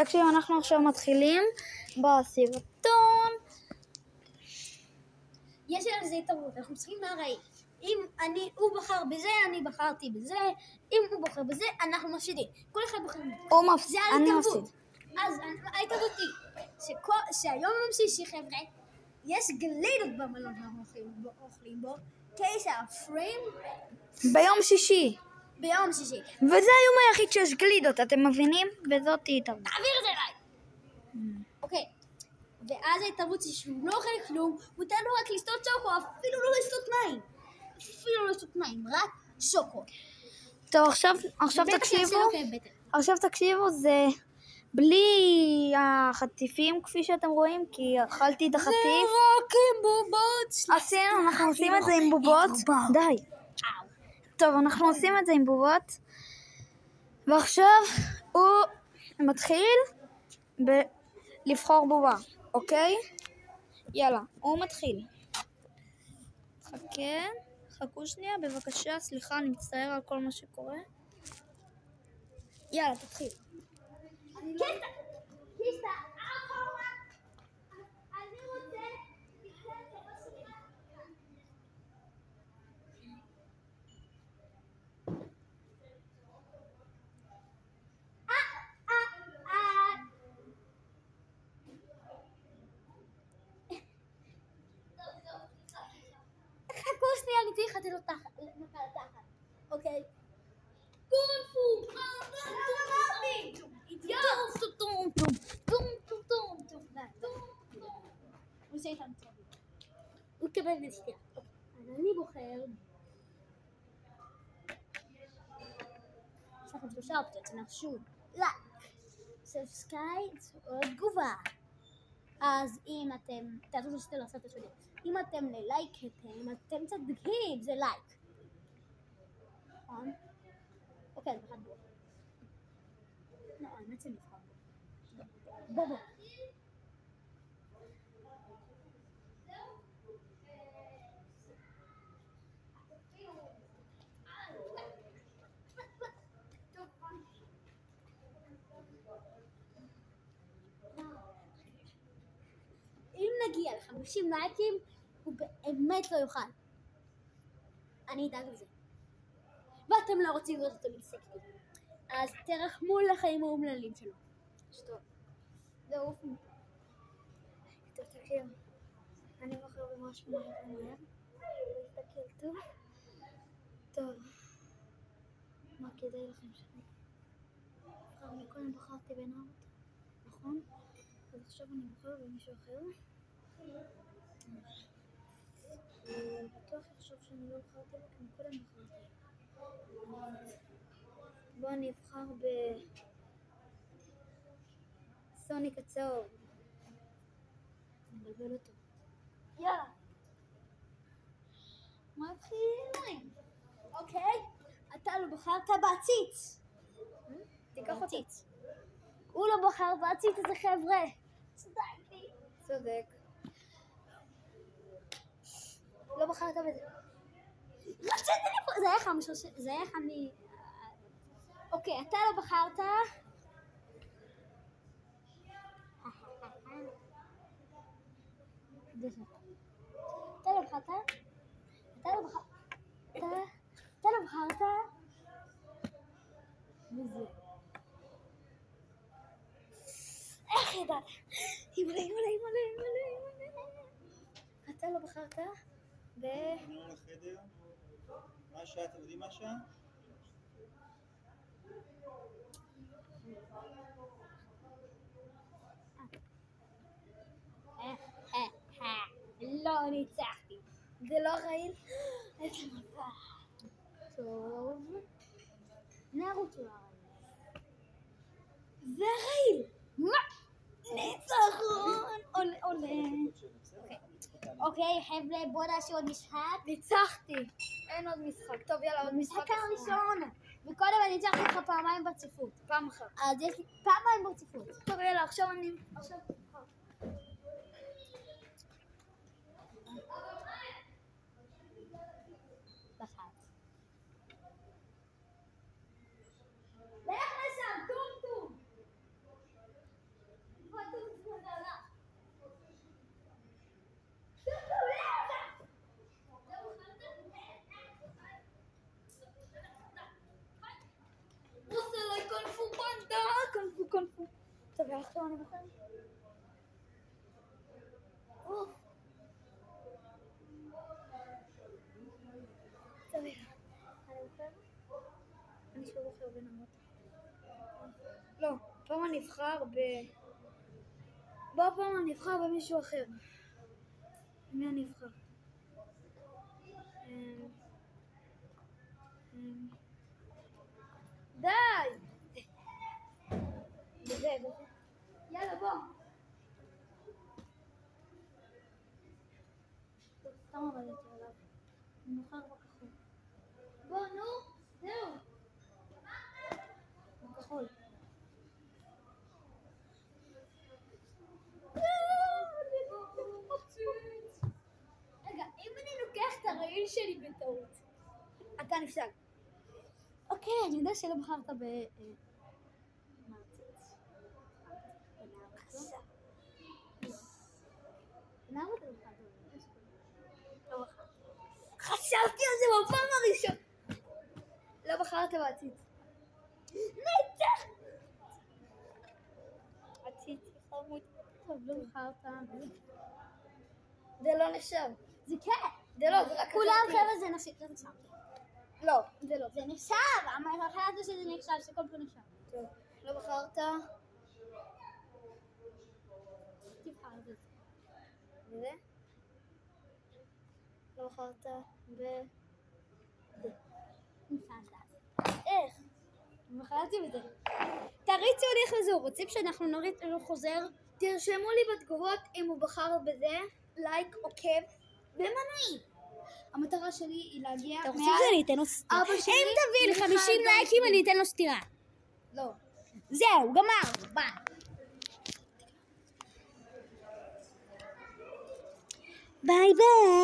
תקשיב, אנחנו עכשיו מתחילים בסרטון. יש על זה התערבות, אנחנו צריכים להראי. אם הוא בחר בזה, אני בחרתי בזה. אם הוא בוחר בזה, אנחנו מפסידים. כל אחד בוחר בזה. הוא מפסיד, אני מפסיד. אז ההתערבות היא שהיום יום שישי, חבר'ה, יש גלידות במלון שאנחנו אוכלים בו. 9 פריים ביום שישי. ביום שישי. וזה היום היחיד שיש גלידות, אתם מבינים? וזאת התערבות. תעביר את זה אליי. אוקיי. ואז ההתערבות היא שהוא לא אוכל כלום, הוא נתן לו רק לשתות שוקו, אפילו לא לשתות מים, רק שוקו. טוב, עכשיו תקשיבו, זה בלי החטיפים כפי שאתם רואים, כי אכלתי את החטיף. זה רק עם בובות. אנחנו עושים את זה עם בובות. די. טוב, אנחנו עושים את זה עם בובות. ועכשיו הוא מתחיל לבחור בובה, אוקיי? יאללה, הוא מתחיל. חכו שנייה, בבקשה, סליחה, אני מצטער על כל מה שקורה. יאללה, תתחיל. קיסטה, אני צריך לתת לו תחת, אוקיי? קונפו! אידיוט! הוא עושה איתנו צובי. הוא קיבל נשתיה. אז אני בוחר... יש לכם 3 אופציות, תנחשו. לייק, סאבסקרייב או תגובה. אז אם אתם... תעשו שתל לעשות את השודק. אם אתם ללייק אתם צדקים, זה לייק. נכון? אוקיי, אז אחד בו. לא, האמת זה נבחר בו. בוא. אם נגיע ל50 לייקים, הוא באמת לא יוכל. אני אדאג לזה. ואתם לא רוצים לראות אותו מתסקטים. אז תרחמו לחיים האומללים שלו. שטוב. זה עוף מפה. תקשיב, אני בוחר במשהו מהר. להסתכל טוב. טוב. מה כדאי לכם שאני? קודם בחרתי בנאוט, נכון? אז עכשיו אני בוחר במישהו אחר. בטוח יחשוב שאני לא בחרתי בו, כי קודם בחרתי. בוא אני אבחר בסוניק הצהוב. אני מבלבל אותו. יאללה. מתחילים. אוקיי? אתה לא בחרת בעציץ. תיקח אותי. הוא לא בחר בעציץ הזה, חבר'ה. צודק. לא בחרת בזה. רציתי לי פה. זה היה חמי. אוקיי, אתה לא בחרת. אתה לא בחרת. וזה. איך ידעת? אימא'לה. אתה לא בחרת אנחנו לחדר. מה השעה? אתם יודעים מה השעה? לא ניצחתי. זה לא רעיל? איזה מפה. טוב. נרוץ לא רעיל. זה רעיל. מה? ניצחון. עולה. אוקיי, חבר'ה, בוא נעשה עוד משחק. ניצחתי. אין עוד משחק. טוב, יאללה, עוד משחק. משחק הראשון. וקודם אני ניצחתי אותך פעמיים ברציפות. פעם אחת. אז יש לי פעמיים ברציפות. טוב, יאללה, עכשיו אני... טוב, עכשיו אני בוחר. טוב, אני בוחר. אני שוב בוחר בנמות. לא, פעם אני אבחר פעם אני אבחר במישהו אחר. מי אני אבחר? די! בזה. יאללה, בוא. טוב, סתם עבדתי עליו. אני בוחר בכחול. בוא, נו, זהו. בכחול. רגע, אם אני לוקח את הרעיל שלי בטעות. אתה נפסק. אוקיי, אני יודע שלא בחרת ב... למה אתה בחרת? לא בחרתי. חשבתי על זה בפעם הראשונה. לא בחרת בעציץ. נצח! עציץ חמוד. טוב, לא בחרת. זה לא נחשב. זה כן! זה לא, זה רק כולם חשבתי. חבר'ה זה נחשב. זה נחשב. לא. זה לא. זה נחשב! החלטנו שזה נחשב, שכל פה נחשב. טוב, לא בחרת. תבחר את זה. וזה? לא בחרת ב... איך? בחרתי בזה. תריצו הוליך לזו, רוצים שאנחנו נוריד לו חוזר? תרשמו לי בתגובות אם הוא בחר בזה, לייק, עוקב ומנוי. המטרה שלי היא להגיע אתה רוצה שאני אתן לו סטירה? אבא שלי אם תביא לי 50 לייקים אני אתן לו סטירה. לא. זהו, גמר. ביי. ביי ביי.